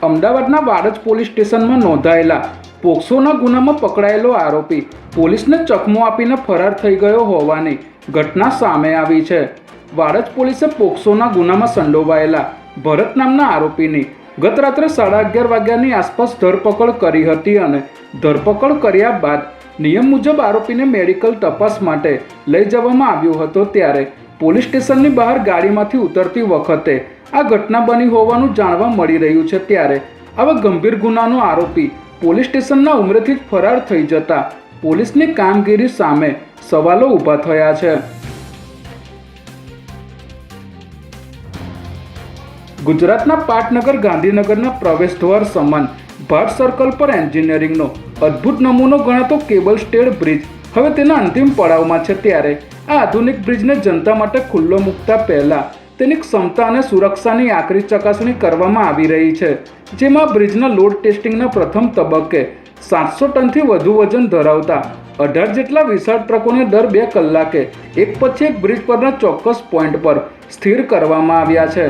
અમદાવાદના વાડજ પોલીસ સ્ટેશનમાં નોંધાયેલા પોક્સોના ગુનામાં પકડાયેલો આરોપી પોલીસને ચકમો આપીને ફરાર થઈ ગયો હોવાની ઘટના સામે આવી છે। વાડજ પોલીસે પોક્સોના ગુનામાં સંડોવાયેલા ભરત નામના આરોપીની ગત રાત્રે 11:30 વાગ્યાની આસપાસ ધરપકડ કરી હતી અને ધરપકડ કર્યા બાદ નિયમ મુજબ આરોપીને મેડિકલ તપાસ માટે લઈ જવામાં આવ્યો હતો। ત્યારે પોલીસ સ્ટેશનની બહાર ગાડીમાંથી ઉતરતી વખતે આ ઘટના બની હોવાનું જાણવા મળી રહ્યું છે। ત્યારે આવા ગંભીર ગુનાનો આરોપી પોલીસ સ્ટેશનના ઉંમરેથી જ ફરાર થઈ જતા પોલીસની કામગીરી સામે સવાલો ઊભા થયા છે। ગુજરાતના પાટનગર ગાંધીનગરના પ્રવેશદ્વાર સમાન ભાટ સર્કલ પર એન્જિનિયરિંગનો અદ્ભુત નમૂનો ગણાતો કેબલ સ્ટેડ બ્રિજ હવે તેના અંતિમ પડાવમાં છે। ત્યારે આ આધુનિક બ્રિજને જનતા માટે ખુલ્લો મૂકતા પહેલા તેની ક્ષમતા અને સુરક્ષાની આખરી ચકાસણી કરવામાં આવી રહી છે, જેમાં બ્રિજના લોડ ટેસ્ટિંગના પ્રથમ તબક્કે 700 ટનથી વધુ વજન ધરાવતા 18 જેટલા વિશાળ ટ્રકોને દર 2 કલાકે એક પછી એક બ્રિજ પરના ચોક્કસ પોઈન્ટ પર સ્થિર કરવામાં આવ્યા છે।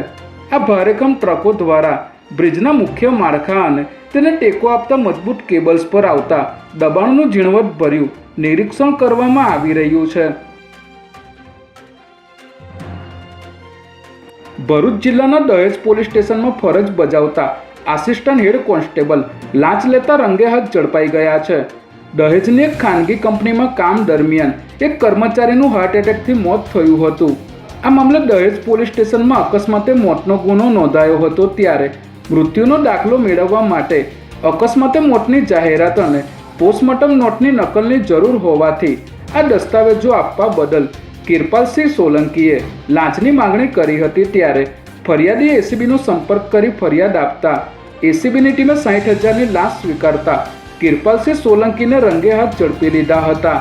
આ ભારેખમ ટ્રકો દ્વારા બ્રિજના મુખ્ય માળખા અને તેને ટેકો આપતા મજબૂત કેબલ્સ પર આવતા દબાણનું ઝીણવટભર્યું નિરીક્ષણ કરવામાં આવી રહ્યું છે। ભરૂચ જિલ્લાના દહેજ પોલીસ સ્ટેશનમાં ફરજ બજાવતા આસિસ્ટન્ટ હેડ કોન્સ્ટેબલ લાંચ લેતા રંગે હાથ ઝડપાઈ ગયા છે। દહેજની એક ખાનગી કંપનીમાં કામ દરમિયાન એક કર્મચારીનું હાર્ટ એટેકથી મોત થયું હતું। આ મામલે દહેજ પોલીસ સ્ટેશનમાં અકસ્માતે મોતનો ગુનો નોંધાયો હતો। ત્યારે મૃત્યુનો દાખલો મેળવવા માટે અકસ્માતે મોતની જાહેરાત અને પોસ્ટમોર્ટમ નોટની નકલની જરૂર હોવાથી આ દસ્તાવેજો આપવા બદલ કિરપાલસિંહ સોલંકીએ લાંચની માંગણી કરી હતી। ત્યારે ફરિયાદીએ એસીબીનો સંપર્ક કરી ફરિયાદ આપતા એસીબીની ટીમે 60,000ની લાંચ સ્વીકારતા કિરપાલસિંહ સોલંકીને રંગે હાથ ઝડપી લીધા હતા।